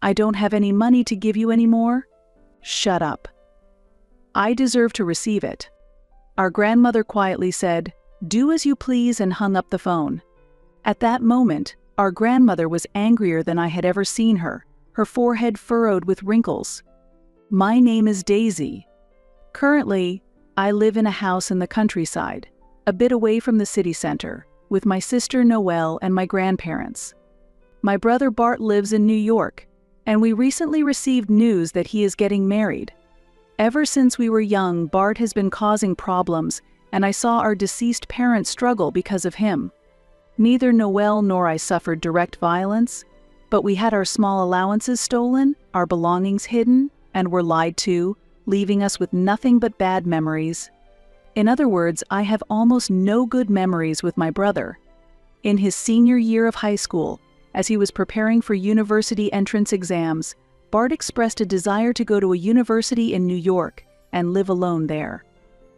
I don't have any money to give you anymore? Shut up. I deserve to receive it. Our grandmother quietly said, "Do as you please," and hung up the phone. At that moment, our grandmother was angrier than I had ever seen her, her forehead furrowed with wrinkles. My name is Daisy. Currently, I live in a house in the countryside, a bit away from the city center, with my sister Noelle and my grandparents. My brother Bart lives in New York, and we recently received news that he is getting married. Ever since we were young, Bart has been causing problems, and I saw our deceased parents struggle because of him. Neither Noelle nor I suffered direct violence, but we had our small allowances stolen, our belongings hidden, and were lied to, leaving us with nothing but bad memories. In other words, I have almost no good memories with my brother. In his senior year of high school, as he was preparing for university entrance exams, Bart expressed a desire to go to a university in New York and live alone there.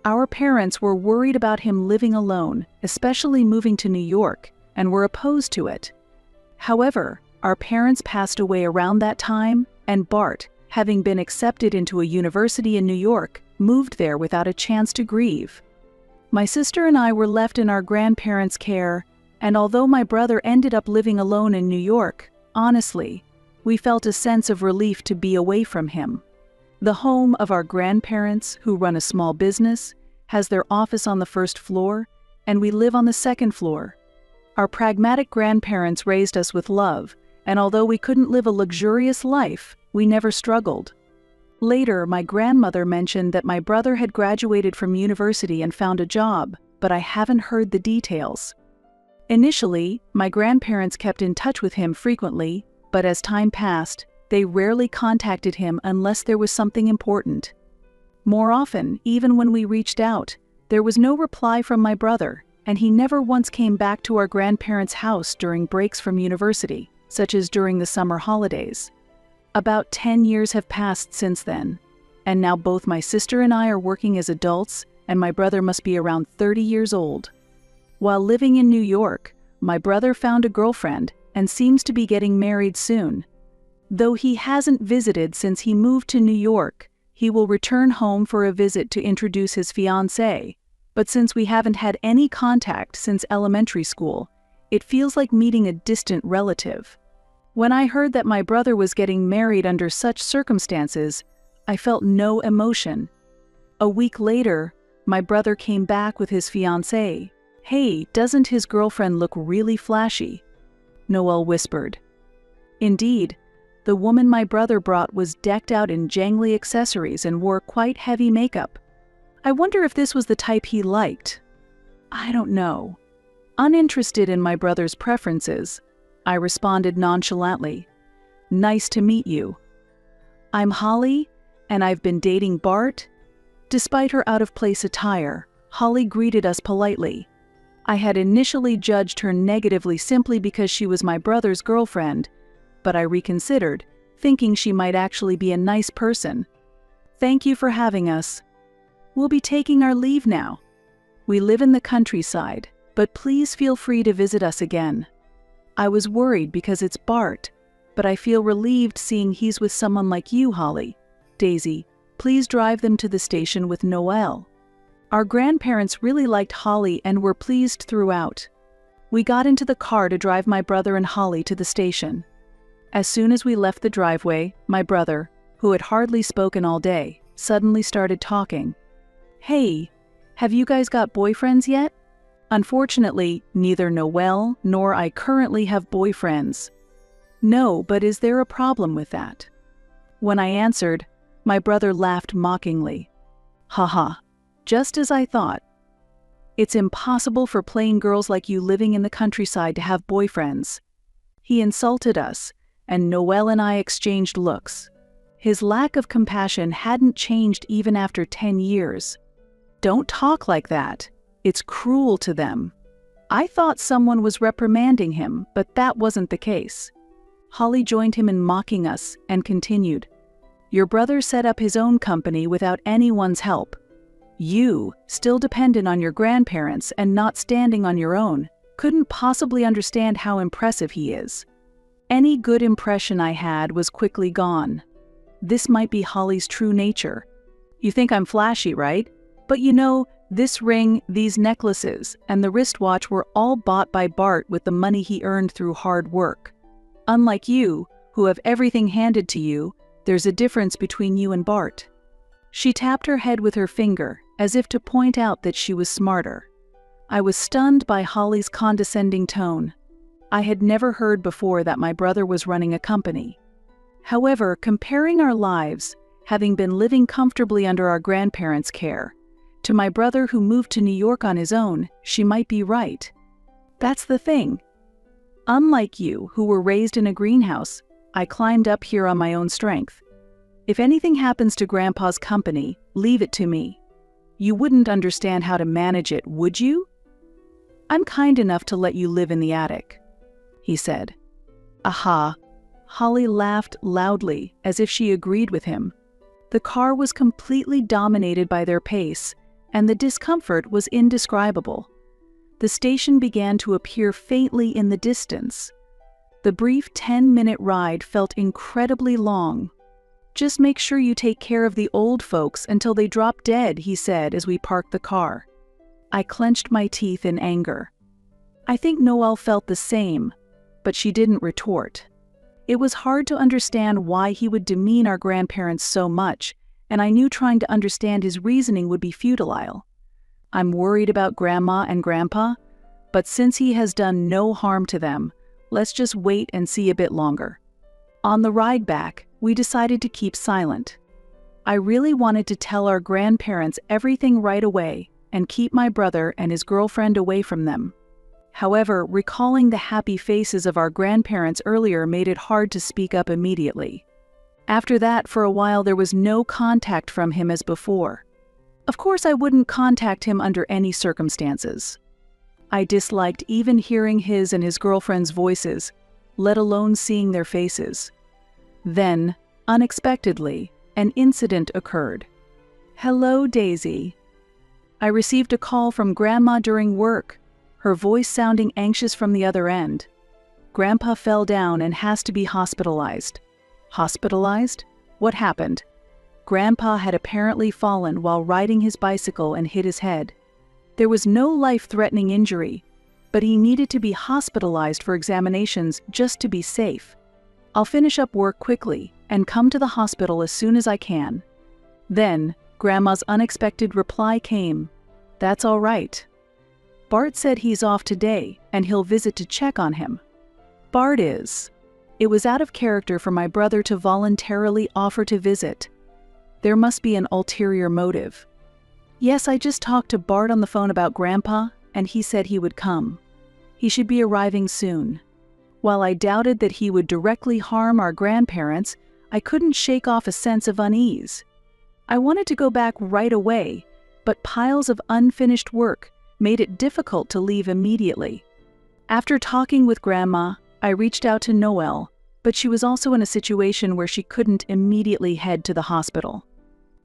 Our parents were worried about him living alone, especially moving to New York, and were opposed to it. However, our parents passed away around that time, and Bart, having been accepted into a university in New York, moved there without a chance to grieve. My sister and I were left in our grandparents' care, and although my brother ended up living alone in New York, honestly, we felt a sense of relief to be away from him. The home of our grandparents, who run a small business, has their office on the first floor, and we live on the second floor. Our pragmatic grandparents raised us with love, and although we couldn't live a luxurious life, we never struggled. Later, my grandmother mentioned that my brother had graduated from university and found a job, but I haven't heard the details. Initially, my grandparents kept in touch with him frequently, but as time passed, they rarely contacted him unless there was something important. More often, even when we reached out, there was no reply from my brother, and he never once came back to our grandparents' house during breaks from university, such as during the summer holidays. About 10 years have passed since then, and now both my sister and I are working as adults, and my brother must be around 30 years old. While living in New York, my brother found a girlfriend and seems to be getting married soon. Though he hasn't visited since he moved to New York, he will return home for a visit to introduce his fiancée, but since we haven't had any contact since elementary school, it feels like meeting a distant relative. When I heard that my brother was getting married under such circumstances, I felt no emotion. A week later, my brother came back with his fiancée. "Hey, doesn't his girlfriend look really flashy?" Noelle whispered. Indeed, the woman my brother brought was decked out in jangly accessories and wore quite heavy makeup. I wonder if this was the type he liked. I don't know. Uninterested in my brother's preferences, I responded nonchalantly, "Nice to meet you. I'm Holly, and I've been dating Bart." Despite her out-of-place attire, Holly greeted us politely. I had initially judged her negatively simply because she was my brother's girlfriend, but I reconsidered, thinking she might actually be a nice person. "Thank you for having us. We'll be taking our leave now. We live in the countryside, but please feel free to visit us again." I was worried because it's Bart, but I feel relieved seeing he's with someone like you, Holly. Daisy, please drive them to the station with Noelle. Our grandparents really liked Holly and were pleased throughout. We got into the car to drive my brother and Holly to the station. As soon as we left the driveway, my brother, who had hardly spoken all day, suddenly started talking. "Hey, have you guys got boyfriends yet?" Unfortunately, neither Noelle nor I currently have boyfriends. "No, but is there a problem with that?" When I answered, my brother laughed mockingly. "Haha, just as I thought. It's impossible for plain girls like you living in the countryside to have boyfriends." He insulted us, and Noelle and I exchanged looks. His lack of compassion hadn't changed even after 10 years. "Don't talk like that. It's cruel to them." I thought someone was reprimanding him, but that wasn't the case. Holly joined him in mocking us and continued, "Your brother set up his own company without anyone's help. You, still dependent on your grandparents and not standing on your own, couldn't possibly understand how impressive he is. Any good impression I had was quickly gone. This might be Holly's true nature. You think I'm flashy, right? But you know, this ring, these necklaces, and the wristwatch were all bought by Bart with the money he earned through hard work. Unlike you, who have everything handed to you, there's a difference between you and Bart. She tapped her head with her finger, as if to point out that she was smarter. I was stunned by Holly's condescending tone. I had never heard before that my brother was running a company. However, comparing our lives, having been living comfortably under our grandparents' care, to my brother who moved to New York on his own, she might be right. That's the thing. Unlike you, who were raised in a greenhouse, I climbed up here on my own strength. If anything happens to Grandpa's company, leave it to me. You wouldn't understand how to manage it, would you? I'm kind enough to let you live in the attic, he said. Aha! Holly laughed loudly, as if she agreed with him. The car was completely dominated by their pace, and the discomfort was indescribable. The station began to appear faintly in the distance. The brief 10-minute ride felt incredibly long. Just make sure you take care of the old folks until they drop dead, he said as we parked the car. I clenched my teeth in anger. I think Noelle felt the same, but she didn't retort. It was hard to understand why he would demean our grandparents so much, and I knew trying to understand his reasoning would be futile. I'm worried about Grandma and Grandpa, but since he has done no harm to them, let's just wait and see a bit longer. On the ride back, we decided to keep silent. I really wanted to tell our grandparents everything right away and keep my brother and his girlfriend away from them. However, recalling the happy faces of our grandparents earlier made it hard to speak up immediately. After that, for a while there was no contact from him as before. Of course, I wouldn't contact him under any circumstances. I disliked even hearing his and his girlfriend's voices, let alone seeing their faces. Then, unexpectedly, an incident occurred. Hello, Daisy. I received a call from Grandma during work, her voice sounding anxious from the other end. Grandpa fell down and has to be hospitalized. Hospitalized? What happened? Grandpa had apparently fallen while riding his bicycle and hit his head. There was no life-threatening injury, but he needed to be hospitalized for examinations just to be safe. I'll finish up work quickly and come to the hospital as soon as I can. Then, Grandma's unexpected reply came. That's all right. Bart said he's off today and he'll visit to check on him. Bart is. It was out of character for my brother to voluntarily offer to visit. There must be an ulterior motive. Yes, I just talked to Bart on the phone about Grandpa, and he said he would come. He should be arriving soon. While I doubted that he would directly harm our grandparents, I couldn't shake off a sense of unease. I wanted to go back right away, but piles of unfinished work made it difficult to leave immediately. After talking with Grandma, I reached out to Noelle, but she was also in a situation where she couldn't immediately head to the hospital.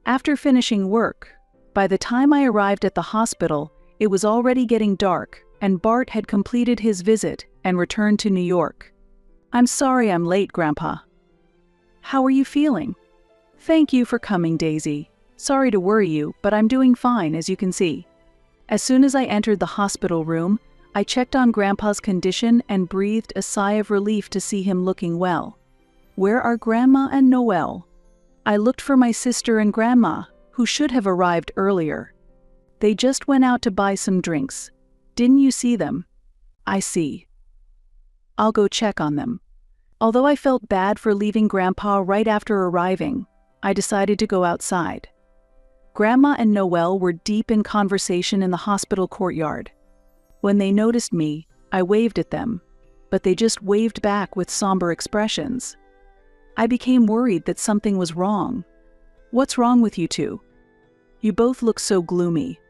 After finishing work, by the time I arrived at the hospital, it was already getting dark, and Bart had completed his visit and returned to New York. I'm sorry I'm late, Grandpa. How are you feeling? Thank you for coming, Daisy. Sorry to worry you, but I'm doing fine, as you can see. As soon as I entered the hospital room, I checked on Grandpa's condition and breathed a sigh of relief to see him looking well. Where are Grandma and Noelle? I looked for my sister and Grandma, who should have arrived earlier. They just went out to buy some drinks. Didn't you see them? I see. I'll go check on them. Although I felt bad for leaving Grandpa right after arriving, I decided to go outside. Grandma and Noelle were deep in conversation in the hospital courtyard. When they noticed me, I waved at them, but they just waved back with somber expressions. I became worried that something was wrong. What's wrong with you two? You both look so gloomy.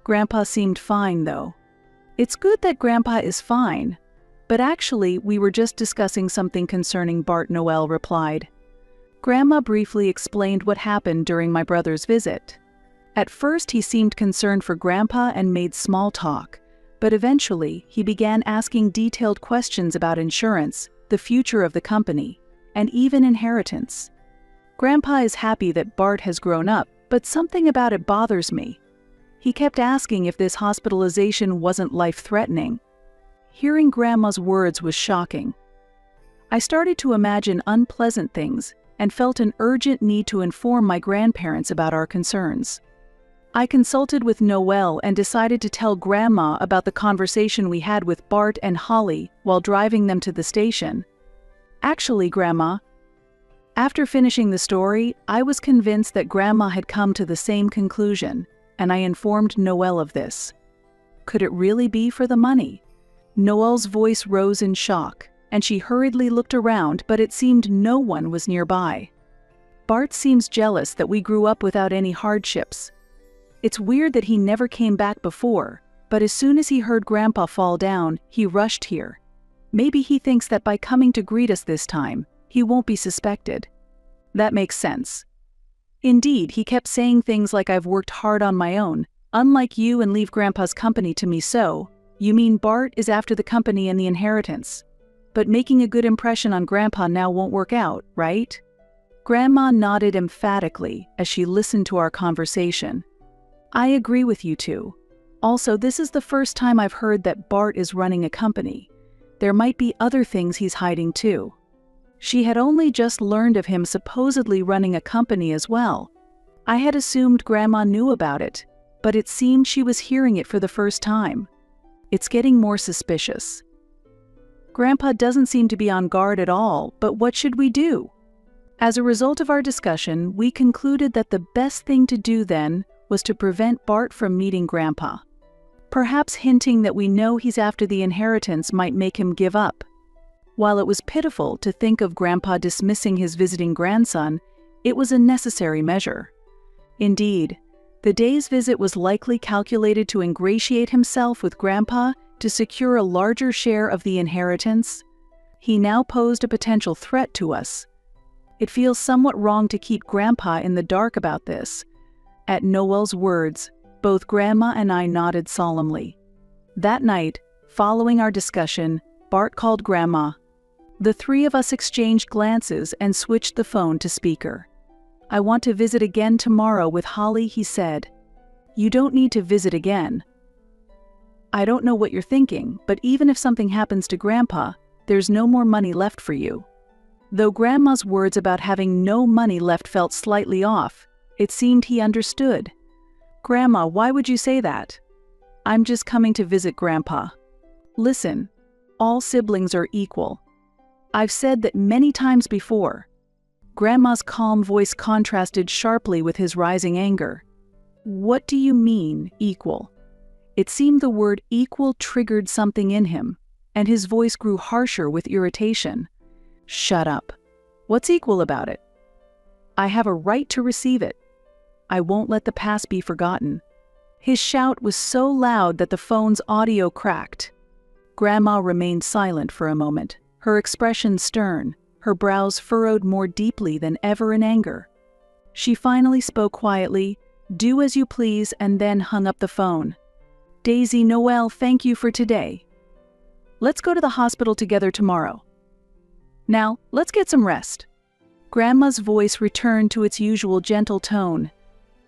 Grandpa seemed fine, though. It's good that Grandpa is fine, but actually we were just discussing something concerning Bart, Noelle replied. Grandma briefly explained what happened during my brother's visit. At first he seemed concerned for Grandpa and made small talk, but eventually he began asking detailed questions about insurance, the future of the company, and even inheritance. Grandpa is happy that Bart has grown up, but something about it bothers me. He kept asking if this hospitalization wasn't life-threatening. Hearing Grandma's words was shocking. I started to imagine unpleasant things and felt an urgent need to inform my grandparents about our concerns. I consulted with Noelle and decided to tell Grandma about the conversation we had with Bart and Holly while driving them to the station. Actually, Grandma, after finishing the story, I was convinced that Grandma had come to the same conclusion, and I informed Noelle of this. Could it really be for the money? Noelle's voice rose in shock, and she hurriedly looked around, but it seemed no one was nearby. Bart seems jealous that we grew up without any hardships. It's weird that he never came back before, but as soon as he heard Grandpa fall down, he rushed here. Maybe he thinks that by coming to greet us this time, he won't be suspected. That makes sense. Indeed, he kept saying things like I've worked hard on my own, unlike you, and leave Grandpa's company to me. So, you mean Bart is after the company and the inheritance? But making a good impression on Grandpa now won't work out, right? Grandma nodded emphatically as she listened to our conversation. I agree with you two. Also, this is the first time I've heard that Bart is running a company. There might be other things he's hiding too. She had only just learned of him supposedly running a company as well. I had assumed Grandma knew about it, but it seemed she was hearing it for the first time. It's getting more suspicious. Grandpa doesn't seem to be on guard at all, but what should we do? As a result of our discussion, we concluded that the best thing to do then was to prevent Bart from meeting Grandpa. Perhaps hinting that we know he's after the inheritance might make him give up. While it was pitiful to think of Grandpa dismissing his visiting grandson, it was a necessary measure. Indeed, the day's visit was likely calculated to ingratiate himself with Grandpa to secure a larger share of the inheritance. He now posed a potential threat to us. It feels somewhat wrong to keep Grandpa in the dark about this. At Noelle's words, both Grandma and I nodded solemnly. That night, following our discussion, Bart called Grandma. The three of us exchanged glances and switched the phone to speaker. I want to visit again tomorrow with Holly, he said. You don't need to visit again. I don't know what you're thinking, but even if something happens to Grandpa, there's no more money left for you. Though Grandma's words about having no money left felt slightly off, it seemed he understood. Grandma, why would you say that? I'm just coming to visit Grandpa. Listen, all siblings are equal. I've said that many times before. Grandma's calm voice contrasted sharply with his rising anger. What do you mean, equal? It seemed the word equal triggered something in him, and his voice grew harsher with irritation. Shut up. What's equal about it? I have a right to receive it. I won't let the past be forgotten. His shout was so loud that the phone's audio cracked. Grandma remained silent for a moment, her expression stern, her brows furrowed more deeply than ever in anger. She finally spoke quietly, "Do as you please," and then hung up the phone. Daisy, Noelle, thank you for today. Let's go to the hospital together tomorrow. Now, let's get some rest. Grandma's voice returned to its usual gentle tone.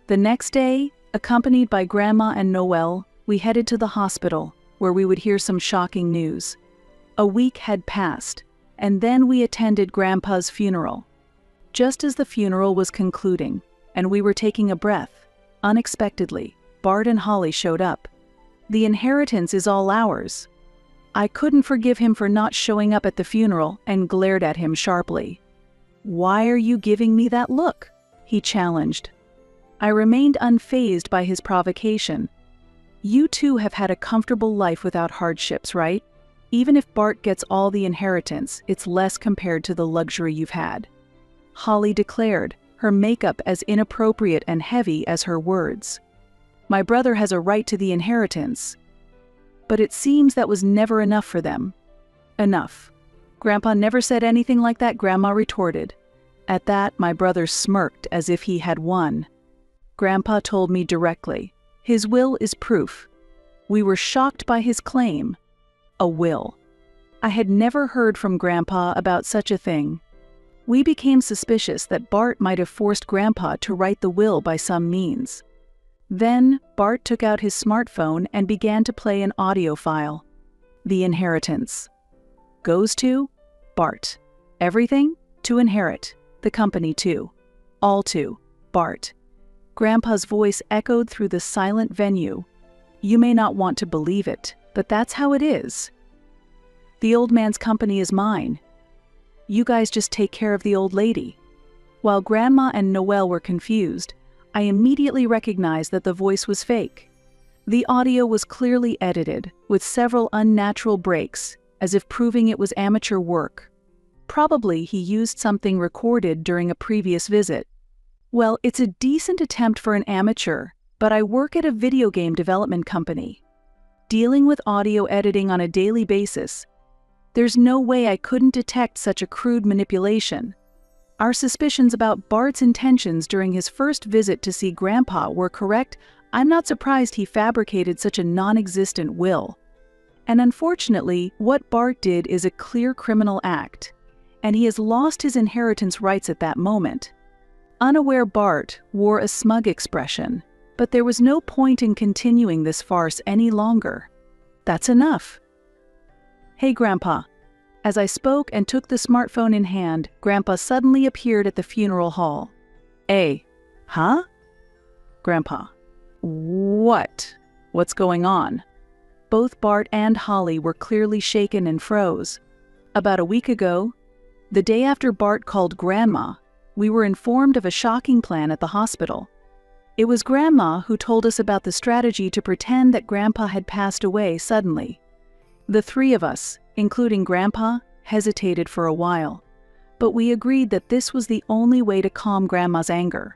The next day, accompanied by Grandma and Noelle, we headed to the hospital, where we would hear some shocking news. A week had passed, and then we attended Grandpa's funeral. Just as the funeral was concluding, and we were taking a breath, unexpectedly, Bart and Holly showed up. The inheritance is all ours. I couldn't forgive him for not showing up at the funeral and glared at him sharply. Why are you giving me that look? He challenged. I remained unfazed by his provocation. You two have had a comfortable life without hardships, right? Even if Bart gets all the inheritance, it's less compared to the luxury you've had. Holly declared, her makeup as inappropriate and heavy as her words. My brother has a right to the inheritance. But it seems that was never enough for them. Enough. Grandpa never said anything like that, Grandma retorted. At that, my brother smirked as if he had won. Grandpa told me directly, his will is proof. We were shocked by his claim. A will. I had never heard from Grandpa about such a thing. We became suspicious that Bart might have forced Grandpa to write the will by some means. Then, Bart took out his smartphone and began to play an audio file. The inheritance. Goes to Bart. Everything to inherit. The company too. All to Bart. Grandpa's voice echoed through the silent venue. You may not want to believe it, but that's how it is. The old man's company is mine. You guys just take care of the old lady. While Grandma and Noelle were confused, I immediately recognized that the voice was fake. The audio was clearly edited, with several unnatural breaks, as if proving it was amateur work. Probably he used something recorded during a previous visit. Well, it's a decent attempt for an amateur, but I work at a video game development company. Dealing with audio editing on a daily basis, there's no way I couldn't detect such a crude manipulation. Our suspicions about Bart's intentions during his first visit to see Grandpa were correct. I'm not surprised he fabricated such a non-existent will. And unfortunately, what Bart did is a clear criminal act, and he has lost his inheritance rights at that moment. Unaware Bart wore a smug expression, but there was no point in continuing this farce any longer. That's enough. Hey, Grandpa. As I spoke and took the smartphone in hand, Grandpa suddenly appeared at the funeral hall. Huh? Grandpa. What? What's going on? Both Bart and Holly were clearly shaken and froze. About a week ago, the day after Bart called Grandma, we were informed of a shocking plan at the hospital. It was Grandma who told us about the strategy to pretend that Grandpa had passed away suddenly. The three of us, including Grandpa, hesitated for a while, but we agreed that this was the only way to calm Grandma's anger.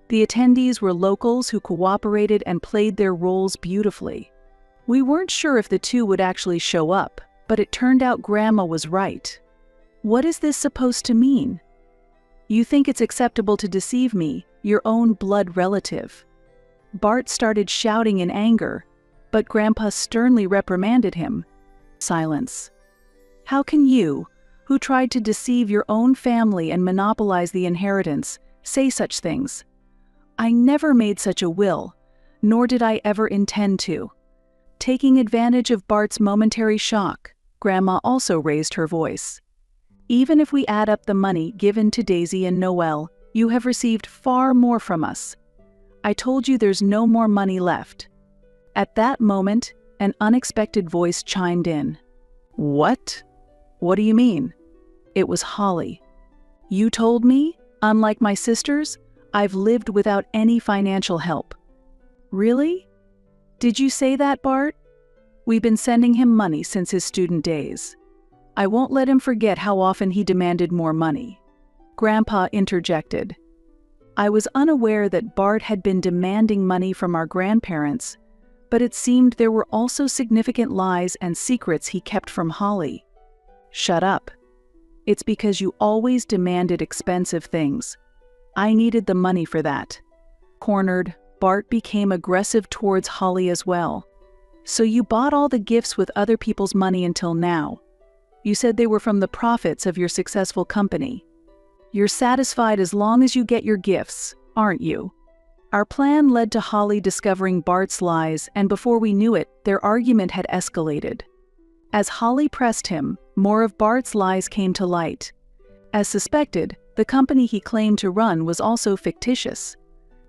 The attendees were locals who cooperated and played their roles beautifully. We weren't sure if the two would actually show up, but it turned out Grandma was right. What is this supposed to mean? You think it's acceptable to deceive me, your own blood relative? Bart started shouting in anger, but Grandpa sternly reprimanded him. Silence. How can you, who tried to deceive your own family and monopolize the inheritance, say such things? I never made such a will, nor did I ever intend to. Taking advantage of Bart's momentary shock, Grandma also raised her voice. Even if we add up the money given to Daisy and Noelle, you have received far more from us. I told you there's no more money left. At that moment, an unexpected voice chimed in. What? What do you mean? It was Holly. You told me, unlike my sisters, I've lived without any financial help. Really? Did you say that, Bart? We've been sending him money since his student days. I won't let him forget how often he demanded more money. Grandpa interjected. I was unaware that Bart had been demanding money from our grandparents, but it seemed there were also significant lies and secrets he kept from Holly. Shut up. It's because you always demanded expensive things. I needed the money for that. Cornered, Bart became aggressive towards Holly as well. So you bought all the gifts with other people's money until now. You said they were from the profits of your successful company. You're satisfied as long as you get your gifts, aren't you? Our plan led to Holly discovering Bart's lies, and before we knew it, their argument had escalated. As Holly pressed him, more of Bart's lies came to light. As suspected, the company he claimed to run was also fictitious.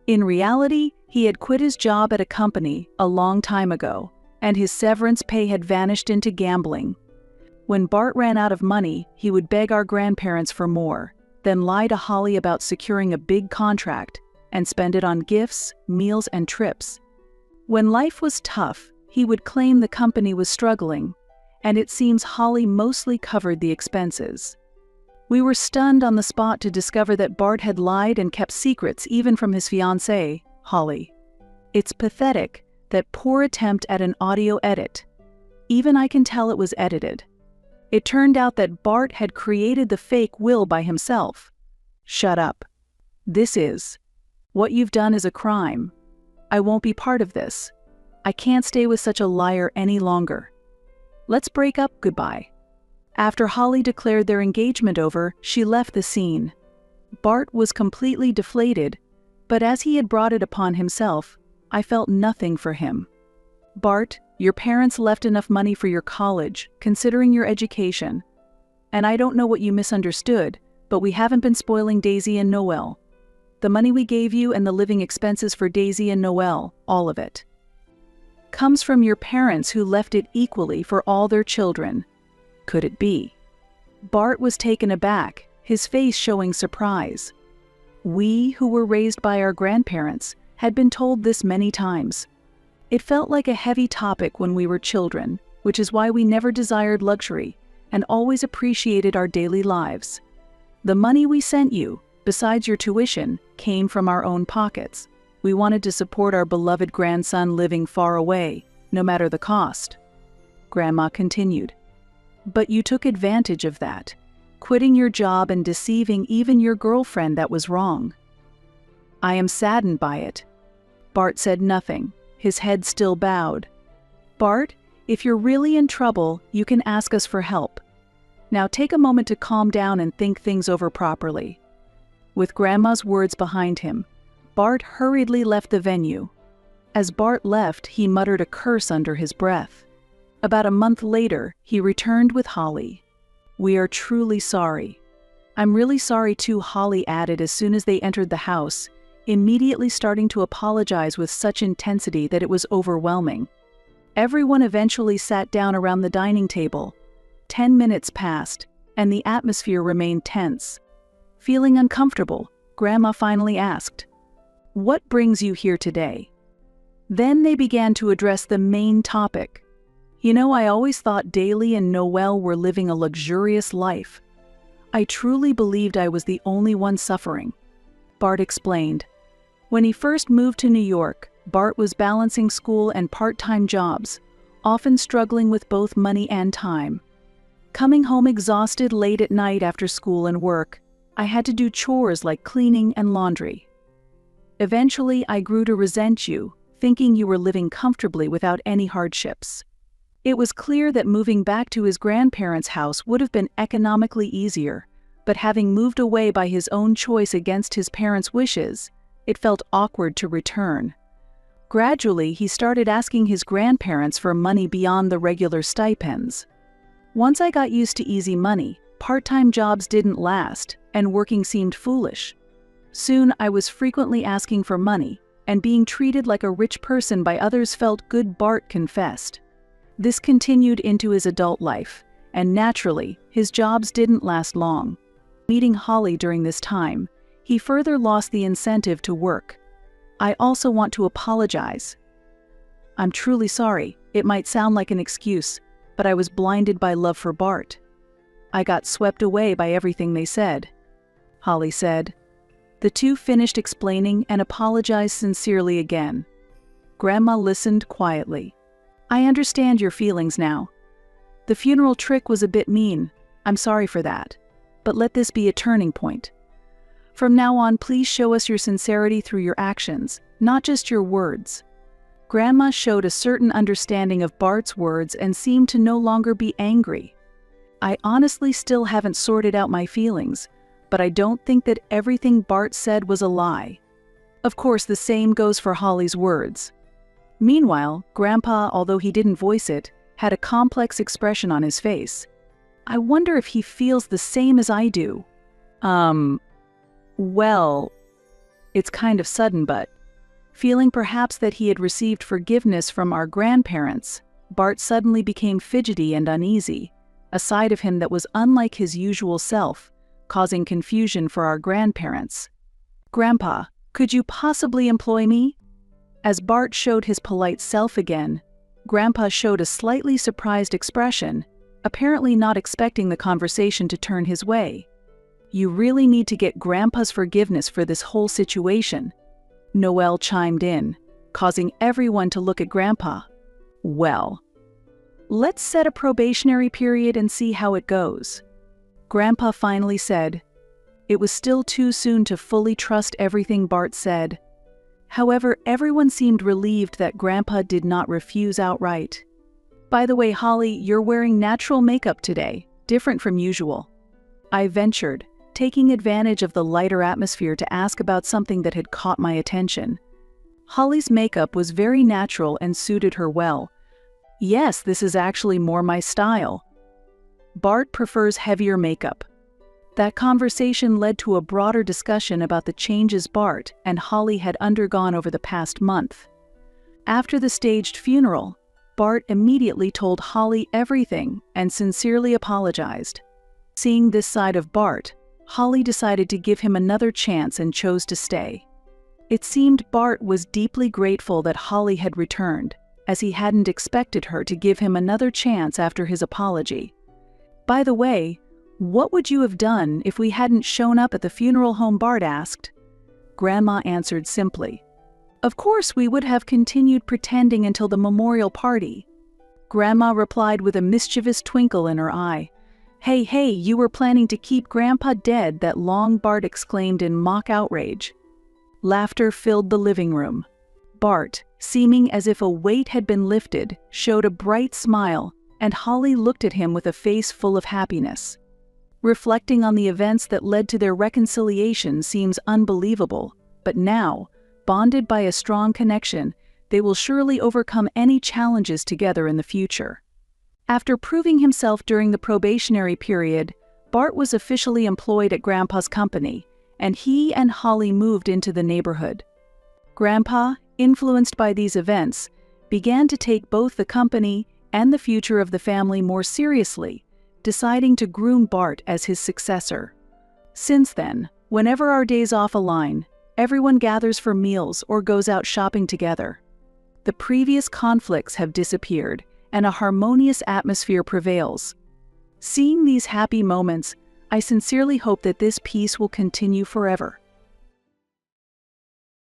In reality, he had quit his job at a company a long time ago, and his severance pay had vanished into gambling. When Bart ran out of money, he would beg our grandparents for more, then lie to Holly about securing a big contract, and spend it on gifts, meals, and trips. When life was tough, he would claim the company was struggling, and it seems Holly mostly covered the expenses. We were stunned on the spot to discover that Bart had lied and kept secrets even from his fiancée, Holly. It's pathetic, that poor attempt at an audio edit. Even I can tell it was edited. It turned out that Bart had created the fake will by himself. Shut up. What you've done is a crime. I won't be part of this. I can't stay with such a liar any longer. Let's break up, goodbye. After Holly declared their engagement over, she left the scene. Bart was completely deflated, but as he had brought it upon himself, I felt nothing for him. Bart, your parents left enough money for your college, considering your education. And I don't know what you misunderstood, but we haven't been spoiling Daisy and Noelle. The money we gave you and the living expenses for Daisy and Noelle, all of it, comes from your parents who left it equally for all their children. Could it be? Bart was taken aback, his face showing surprise. We, who were raised by our grandparents, had been told this many times. It felt like a heavy topic when we were children, which is why we never desired luxury and always appreciated our daily lives. The money we sent you, besides your tuition, came from our own pockets. We wanted to support our beloved grandson living far away, no matter the cost. Grandma continued. But you took advantage of that, quitting your job and deceiving even your girlfriend. That was wrong. I am saddened by it. Bart said nothing, his head still bowed. Bart, if you're really in trouble, you can ask us for help. Now take a moment to calm down and think things over properly. With Grandma's words behind him, Bart hurriedly left the venue. As Bart left, he muttered a curse under his breath. About a month later, he returned with Holly. We are truly sorry. I'm really sorry too, Holly added as soon as they entered the house, immediately starting to apologize with such intensity that it was overwhelming. Everyone eventually sat down around the dining table. 10 minutes passed, and the atmosphere remained tense. Feeling uncomfortable, Grandma finally asked, "What brings you here today?" Then they began to address the main topic. You know, I always thought Daly and Noelle were living a luxurious life. I truly believed I was the only one suffering. Bart explained. When he first moved to New York, Bart was balancing school and part-time jobs, often struggling with both money and time. Coming home exhausted late at night after school and work, I had to do chores like cleaning and laundry. Eventually, I grew to resent you, thinking you were living comfortably without any hardships. It was clear that moving back to his grandparents' house would have been economically easier, but having moved away by his own choice against his parents' wishes, it felt awkward to return. Gradually, he started asking his grandparents for money beyond the regular stipends. Once I got used to easy money, part-time jobs didn't last, and working seemed foolish. Soon, I was frequently asking for money, and being treated like a rich person by others felt good, Bart confessed. This continued into his adult life, and naturally, his jobs didn't last long. Meeting Holly during this time, he further lost the incentive to work. I also want to apologize. I'm truly sorry. It might sound like an excuse, but I was blinded by love for Bart. I got swept away by everything they said, Holly said. The two finished explaining and apologized sincerely again. Grandma listened quietly. I understand your feelings now. The funeral trick was a bit mean. I'm sorry for that. But let this be a turning point. From now on, please show us your sincerity through your actions, not just your words. Grandma showed a certain understanding of Bart's words and seemed to no longer be angry. I honestly still haven't sorted out my feelings, but I don't think that everything Bart said was a lie. Of course, the same goes for Holly's words. Meanwhile, Grandpa, although he didn't voice it, had a complex expression on his face. I wonder if he feels the same as I do. Well, it's kind of sudden, but feeling perhaps that he had received forgiveness from our grandparents, Bart suddenly became fidgety and uneasy, a side of him that was unlike his usual self, causing confusion for our grandparents. Grandpa, could you possibly employ me? As Bart showed his polite self again, Grandpa showed a slightly surprised expression, apparently not expecting the conversation to turn his way. You really need to get Grandpa's forgiveness for this whole situation, Noelle chimed in, causing everyone to look at Grandpa. Well, let's set a probationary period and see how it goes. Grandpa finally said. It was still too soon to fully trust everything Bart said. However, everyone seemed relieved that Grandpa did not refuse outright. By the way, Holly, you're wearing natural makeup today. different from usual. I ventured, taking advantage of the lighter atmosphere to ask about something that had caught my attention. Holly's makeup was very natural and suited her well. Yes, this is actually more my style. Bart prefers heavier makeup. That conversation led to a broader discussion about the changes Bart and Holly had undergone over the past month. After the staged funeral, Bart immediately told Holly everything and sincerely apologized. Seeing this side of Bart, Holly decided to give him another chance and chose to stay. It seemed Bart was deeply grateful that Holly had returned, as he hadn't expected her to give him another chance after his apology. By the way, what would you have done if we hadn't shown up at the funeral home? Bart asked. Grandma answered simply, "Of course we would have continued pretending until the memorial party." Grandma replied with a mischievous twinkle in her eye. Hey, you were planning to keep Grandpa dead that long?" Bart exclaimed in mock outrage. Laughter filled the living room. Bart, seeming as if a weight had been lifted, showed a bright smile, and Holly looked at him with a face full of happiness. Reflecting on the events that led to their reconciliation seems unbelievable, but now, bonded by a strong connection, they will surely overcome any challenges together in the future. After proving himself during the probationary period, Bart was officially employed at Grandpa's company, and he and Holly moved into the neighborhood. Grandpa, influenced by these events, began to take both the company and the future of the family more seriously, deciding to groom Bart as his successor. Since then, whenever our days off align, everyone gathers for meals or goes out shopping together. The previous conflicts have disappeared, and a harmonious atmosphere prevails. Seeing these happy moments, I sincerely hope that this peace will continue forever.